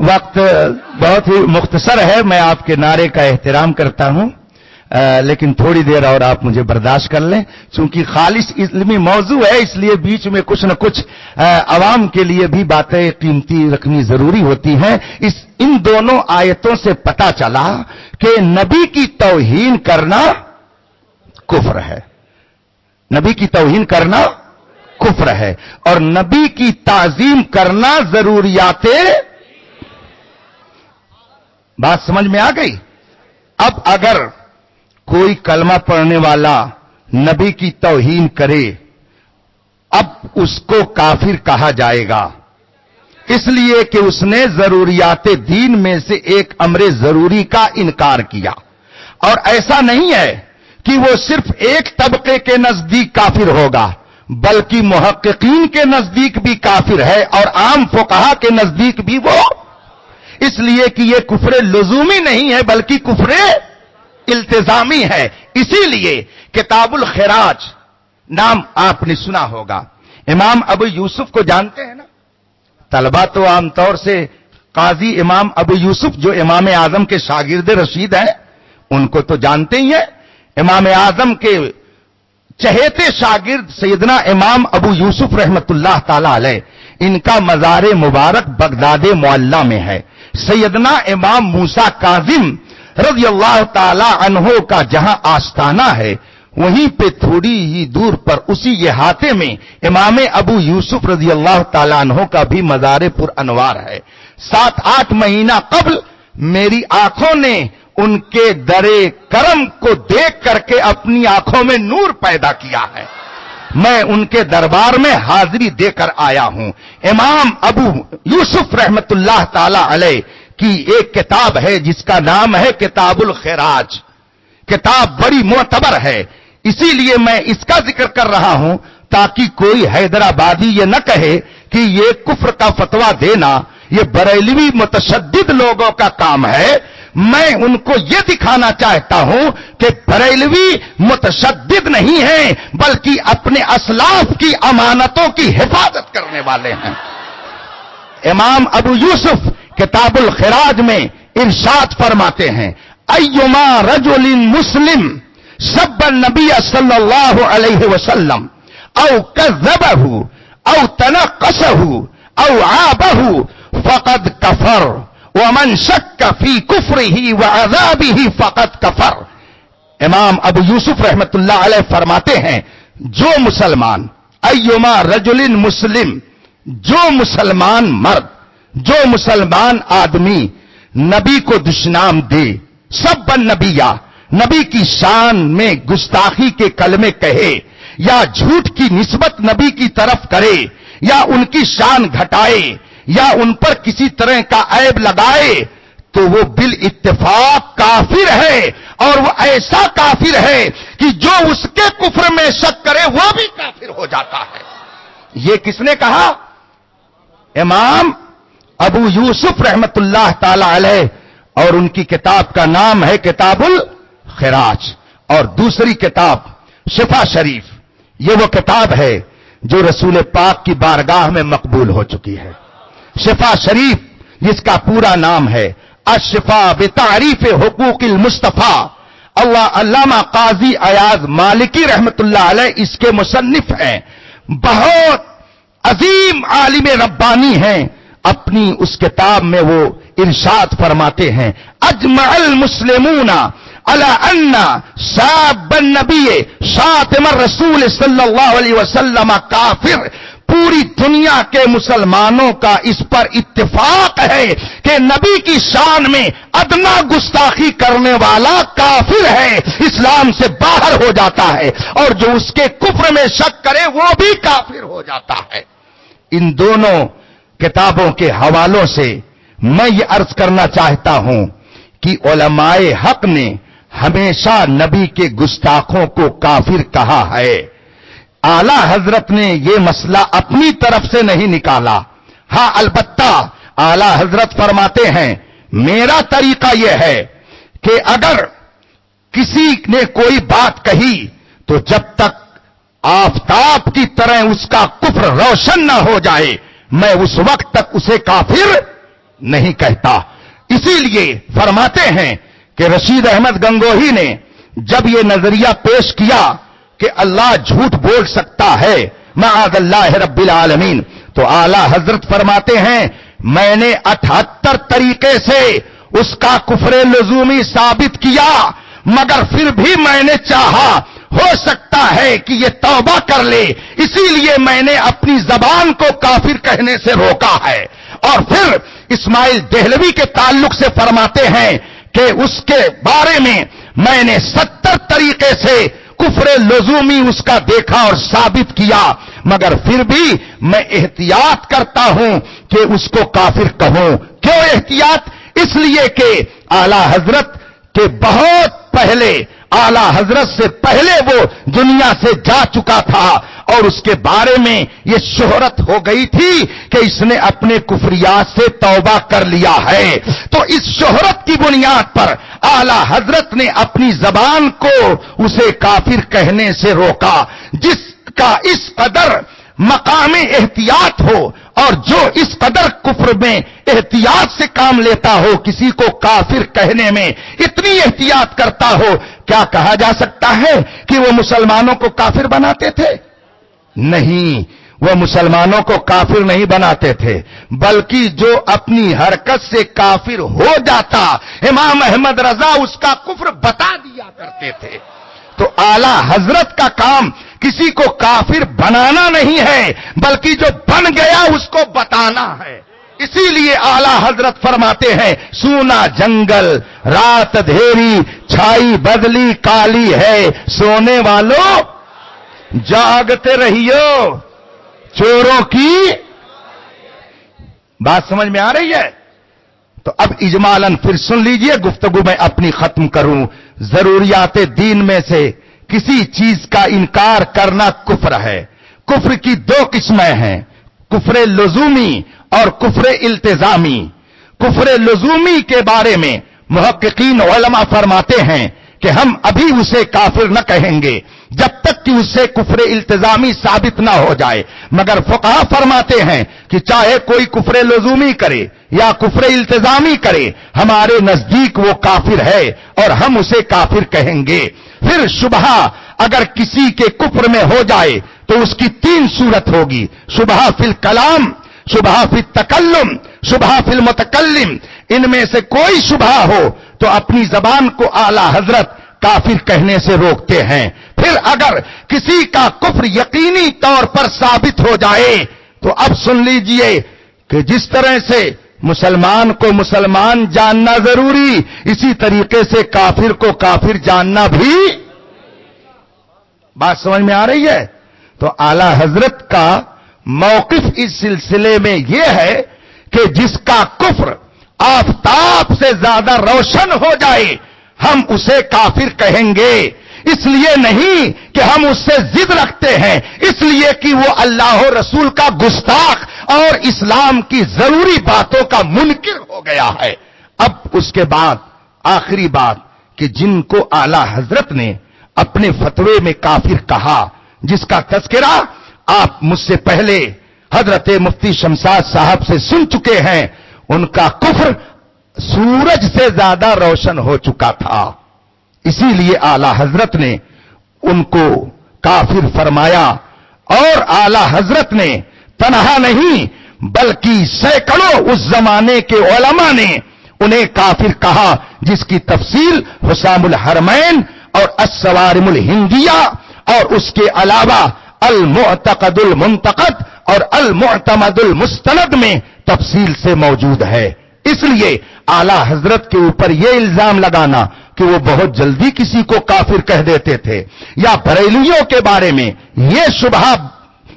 وقت بہت ہی مختصر ہے، میں آپ کے نعرے کا احترام کرتا ہوں، لیکن تھوڑی دیر اور آپ مجھے برداشت کر لیں، چونکہ خالص علمی موضوع ہے، اس لیے بیچ میں کچھ نہ کچھ عوام کے لیے بھی باتیں قیمتی رکھنی ضروری ہوتی ہیں۔ ان دونوں آیتوں سے پتہ چلا کہ نبی کی توہین کرنا کفر ہے، نبی کی توہین کرنا کفر ہے، اور نبی کی تعظیم کرنا ضروریات۔ بات سمجھ میں آ گئی؟ اب اگر کوئی کلمہ پڑھنے والا نبی کی توہین کرے، اب اس کو کافر کہا جائے گا، اس لیے کہ اس نے ضروریات دین میں سے ایک امر ضروری کا انکار کیا۔ اور ایسا نہیں ہے کہ وہ صرف ایک طبقے کے نزدیک کافر ہوگا، بلکہ محققین کے نزدیک بھی کافر ہے اور عام فقہا کے نزدیک بھی وہ، اس لیے کہ یہ کفر لزومی نہیں ہے بلکہ کفر التزامی ہے۔ اسی لیے کتاب الخراج نام آپ نے سنا ہوگا، امام ابو یوسف کو جانتے ہیں نا؟ طلبہ تو عام طور سے قاضی امام ابو یوسف جو امام اعظم کے شاگرد رشید ہیں ان کو تو جانتے ہی ہیں۔ امام اعظم کے چہیتے شاگرد سیدنا امام ابو یوسف رحمت اللہ تعالی علیہ، ان کا مزار مبارک بغداد معلی میں ہے۔ سیدنا امام موسیٰ کاظم رضی اللہ تعالی عنہ کا جہاں آستانہ ہے، وہیں پہ تھوڑی ہی دور پر اسی احاطے میں امام ابو یوسف رضی اللہ تعالی عنہ کا بھی مزار پر انوار ہے۔ 7-8 مہینہ قبل میری آنکھوں نے ان کے درے کرم کو دیکھ کر کے اپنی آنکھوں میں نور پیدا کیا ہے، میں ان کے دربار میں حاضری دے کر آیا ہوں۔ امام ابو یوسف رحمت اللہ تعالی علیہ کی ایک کتاب ہے جس کا نام ہے کتاب الخراج، کتاب بڑی معتبر ہے، اسی لیے میں اس کا ذکر کر رہا ہوں تاکہ کوئی حیدرآبادی یہ نہ کہے کہ یہ کفر کا فتویٰ دینا یہ بریلوی متشدد لوگوں کا کام ہے۔ میں ان کو یہ دکھانا چاہتا ہوں کہ بریلوی متشدد نہیں ہیں بلکہ اپنے اسلاف کی امانتوں کی حفاظت کرنے والے ہیں۔ امام ابو یوسف کتاب الخراج میں ارشاد فرماتے ہیں، ایما رجل مسلم سب النبی صلی اللہ علیہ وسلم او کذبہ او تنقصہ او عابہ فقد کفر ومن شک فی کفرہ وعذابہ فقد کفر۔ امام ابو یوسف رحمت اللہ علیہ فرماتے ہیں، جو مسلمان، ایما رجل مسلم، جو مسلمان مرد، جو مسلمان آدمی نبی کو دشنام دے، سب النبیہ، نبی کی شان میں گستاخی کے کلمے کہے یا جھوٹ کی نسبت نبی کی طرف کرے یا ان کی شان گھٹائے یا ان پر کسی طرح کا عیب لگائے تو وہ بالاتفاق کافر ہے، اور وہ ایسا کافر ہے کہ جو اس کے کفر میں شک کرے وہ بھی کافر ہو جاتا ہے۔ یہ کس نے کہا؟ امام ابو یوسف رحمت اللہ تعالی علیہ، اور ان کی کتاب کا نام ہے کتاب الخراج، اور دوسری کتاب شفا شریف، یہ وہ کتاب ہے جو رسول پاک کی بارگاہ میں مقبول ہو چکی ہے۔ شفا شریف جس کا پورا نام ہے الشفا بتعریف حقوق المصطفیٰ، علامہ قاضی ایاز مالکی رحمت اللہ علیہ اس کے مصنف ہیں، بہت عظیم عالم ربانی ہیں۔ اپنی اس کتاب میں وہ ارشاد فرماتے ہیں، اجمع المسلمون علی ان شاب النبی شاتم الرسول صلی اللہ علیہ وسلم کافر، پوری دنیا کے مسلمانوں کا اس پر اتفاق ہے کہ نبی کی شان میں ادنا گستاخی کرنے والا کافر ہے، اسلام سے باہر ہو جاتا ہے، اور جو اس کے کفر میں شک کرے وہ بھی کافر ہو جاتا ہے۔ ان دونوں کتابوں کے حوالوں سے میں یہ عرض کرنا چاہتا ہوں کہ علماء حق نے ہمیشہ نبی کے گستاخوں کو کافر کہا ہے۔ اعلی حضرت نے یہ مسئلہ اپنی طرف سے نہیں نکالا، ہاں البتہ اعلی حضرت فرماتے ہیں، میرا طریقہ یہ ہے کہ اگر کسی نے کوئی بات کہی تو جب تک آفتاب کی طرح اس کا کفر روشن نہ ہو جائے میں اس وقت تک اسے کافر نہیں کہتا. اسی لیے فرماتے ہیں کہ رشید احمد گنگوہی نے جب یہ نظریہ پیش کیا کہ اللہ جھوٹ بول سکتا ہے معاذ اللہ رب العالمین، تو اعلی حضرت فرماتے ہیں میں نے 78 طریقے سے اس کا کفر لزومی ثابت کیا، مگر پھر بھی میں نے چاہا ہو سکتا ہے کہ یہ توبہ کر لے، اسی لیے میں نے اپنی زبان کو کافر کہنے سے روکا ہے. اور پھر اسماعیل دہلوی کے تعلق سے فرماتے ہیں کہ اس کے بارے میں نے 70 طریقے سے کفر لزومی اس کا دیکھا اور ثابت کیا، مگر پھر بھی میں احتیاط کرتا ہوں کہ اس کو کافر کہوں. کیوں احتیاط؟ اس لیے کہ اعلی حضرت کے بہت پہلے، اعلی حضرت سے پہلے وہ دنیا سے جا چکا تھا اور اس کے بارے میں یہ شہرت ہو گئی تھی کہ اس نے اپنے کفریات سے توبہ کر لیا ہے. تو اس شہرت کی بنیاد پر اعلی حضرت نے اپنی زبان کو اسے کافر کہنے سے روکا. جس کا اس قدر مقام احتیاط ہو اور جو اس قدر کفر میں احتیاط سے کام لیتا ہو، کسی کو کافر کہنے میں اتنی احتیاط کرتا ہو، کیا کہا جا سکتا ہے کہ وہ مسلمانوں کو کافر بناتے تھے؟ نہیں، وہ مسلمانوں کو کافر نہیں بناتے تھے، بلکہ جو اپنی حرکت سے کافر ہو جاتا امام احمد رضا اس کا کفر بتا دیا کرتے تھے. تو اعلی حضرت کا کام کسی کو کافر بنانا نہیں ہے، بلکہ جو بن گیا اس کو بتانا ہے. اسی لیے اعلی حضرت فرماتے ہیں سونا جنگل رات دھیری چھائی بدلی کالی ہے، سونے والوں جاگتے رہیو چوروں کی. بات سمجھ میں آ رہی ہے؟ تو اب اجمالاً پھر سن لیجئے، گفتگو میں اپنی ختم کروں. ضروریات دین میں سے کسی چیز کا انکار کرنا کفر ہے. کفر کی 2 قسمیں ہیں، کفر لزومی اور کفر التزامی. کفر لزومی کے بارے میں محققین علماء فرماتے ہیں کہ ہم ابھی اسے کافر نہ کہیں گے جب تک کہ اسے کفر التزامی ثابت نہ ہو جائے، مگر فقہا فرماتے ہیں کہ چاہے کوئی کفر لزومی کرے یا کفر التزامی کرے، ہمارے نزدیک وہ کافر ہے اور ہم اسے کافر کہیں گے. پھر شبہ اگر کسی کے کفر میں ہو جائے تو اس کی 3 صورت ہوگی: شبہ فی الکلام، شبہ فی التکلم، شبہ فی المتکلم. ان میں سے کوئی شبہ ہو تو اپنی زبان کو اعلی حضرت کافر کہنے سے روکتے ہیں. پھر اگر کسی کا کفر یقینی طور پر ثابت ہو جائے تو اب سن لیجئے کہ جس طرح سے مسلمان کو مسلمان جاننا ضروری، اسی طریقے سے کافر کو کافر جاننا بھی. بات سمجھ میں آ رہی ہے؟ تو اعلی حضرت کا موقف اس سلسلے میں یہ ہے کہ جس کا کفر آفتاب سے زیادہ روشن ہو جائے ہم اسے کافر کہیں گے. اس لیے نہیں کہ ہم اس سے ضد رکھتے ہیں، اس لیے کہ وہ اللہ و رسول کا گستاخ اور اسلام کی ضروری باتوں کا منکر ہو گیا ہے. اب اس کے بعد آخری بات کہ جن کو اعلی حضرت نے اپنے فتوے میں کافر کہا، جس کا تذکرہ آپ مجھ سے پہلے حضرت مفتی شمشاد صاحب سے سن چکے ہیں، ان کا کفر سورج سے زیادہ روشن ہو چکا تھا. اسی لیے اعلی حضرت نے ان کو کافر فرمایا. اور اعلی حضرت نے تنہا نہیں بلکہ سینکڑوں اس زمانے کے علماء نے انہیں کافر کہا، جس کی تفصیل حسام الحرمین اور السوارم الہندیہ اور اس کے علاوہ المعتقد المنتقد اور المعتمد المستند میں تفصیل سے موجود ہے. اس لیے اعلی حضرت کے اوپر یہ الزام لگانا کہ وہ بہت جلدی کسی کو کافر کہہ دیتے تھے، یا بریلویوں کے بارے میں یہ شبہ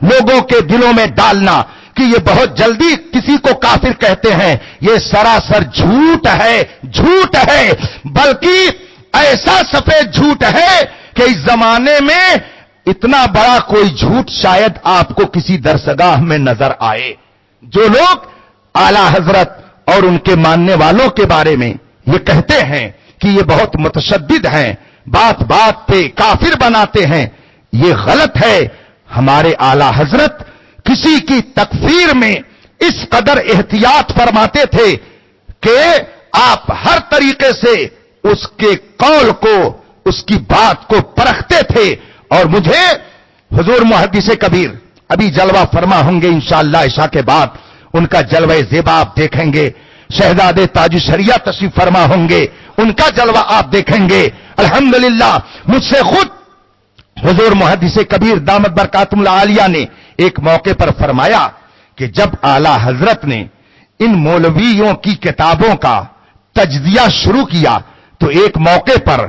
لوگوں کے دلوں میں ڈالنا کہ یہ بہت جلدی کسی کو کافر کہتے ہیں، یہ سراسر جھوٹ ہے، جھوٹ ہے. بلکہ ایسا سفید جھوٹ ہے کہ اس زمانے میں اتنا بڑا کوئی جھوٹ شاید آپ کو کسی درسگاہ میں نظر آئے. جو لوگ اعلی حضرت اور ان کے ماننے والوں کے بارے میں یہ کہتے ہیں کہ یہ بہت متشدد ہیں، بات بات پہ کافر بناتے ہیں، یہ غلط ہے. ہمارے اعلی حضرت کسی کی تکفیر میں اس قدر احتیاط فرماتے تھے کہ آپ ہر طریقے سے اس کے قول کو، اس کی بات کو پرکھتے تھے. اور مجھے حضور محدث کبیر ابھی جلوہ فرما ہوں گے انشاءاللہ عشاء کے بعد، ان کا جلوہ زیبا آپ دیکھیں گے. شہزاد تاج الشریعہ تشریف فرما ہوں گے، ان کا جلوہ آپ دیکھیں گے. الحمدللہ مجھ سے خود حضور محدث کبیر دامت برکاتہم العالیہ نے ایک موقع پر فرمایا کہ جب اعلی حضرت نے ان مولویوں کی کتابوں کا تجزیہ شروع کیا تو ایک موقع پر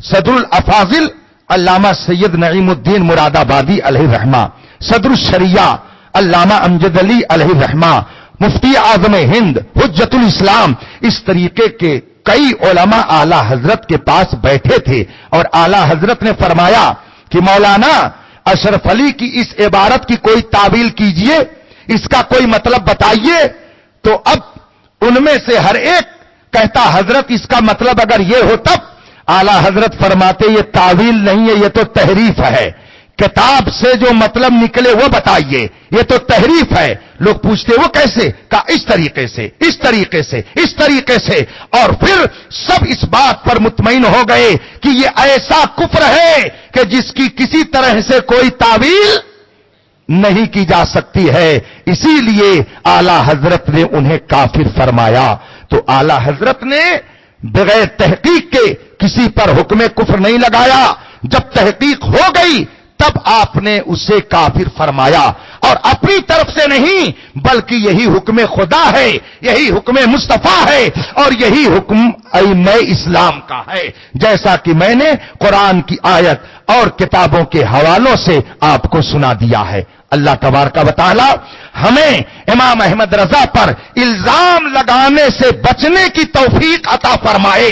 صدر الافاضل علامہ سید نعیم الدین مراد آبادی علیہ الرحمہ، صدر الشریعہ علامہ امجد علی علیہ الرحمہ، مفتی اعظم ہند حجت الاسلام، اس طریقے کے کئی علماء اعلی حضرت کے پاس بیٹھے تھے. اور اعلی حضرت نے فرمایا کہ مولانا اشرف علی کی اس عبارت کی کوئی تعویل کیجئے، اس کا کوئی مطلب بتائیے. تو اب ان میں سے ہر ایک کہتا حضرت اس کا مطلب اگر یہ ہو تب. اعلی حضرت فرماتے یہ تعویل نہیں ہے، یہ تو تحریف ہے. کتاب سے جو مطلب نکلے وہ بتائیے، یہ تو تحریف ہے. لوگ پوچھتے وہ کیسے؟ کہا اس طریقے سے، اس طریقے سے، اس طریقے سے. اور پھر سب اس بات پر مطمئن ہو گئے کہ یہ ایسا کفر ہے کہ جس کی کسی طرح سے کوئی تعویل نہیں کی جا سکتی ہے. اسی لیے اعلی حضرت نے انہیں کافر فرمایا. تو اعلی حضرت نے بغیر تحقیق کے کسی پر حکم کفر نہیں لگایا. جب تحقیق ہو گئی تب آپ نے اسے کافر فرمایا، اور اپنی طرف سے نہیں بلکہ یہی حکم خدا ہے، یہی حکم مصطفیٰ ہے، اور یہی حکم ائمہ اسلام کا ہے، جیسا کہ میں نے قرآن کی آیت اور کتابوں کے حوالوں سے آپ کو سنا دیا ہے. اللہ تبارک و تعالی ہمیں امام احمد رضا پر الزام لگانے سے بچنے کی توفیق عطا فرمائے،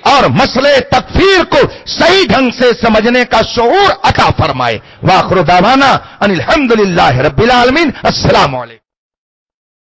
اور مسئلے تکفیر کو صحیح ڈھنگ سے سمجھنے کا شعور عطا فرمائے. وآخر دعوانا ان الحمدللہ رب العالمین. السلام علیکم.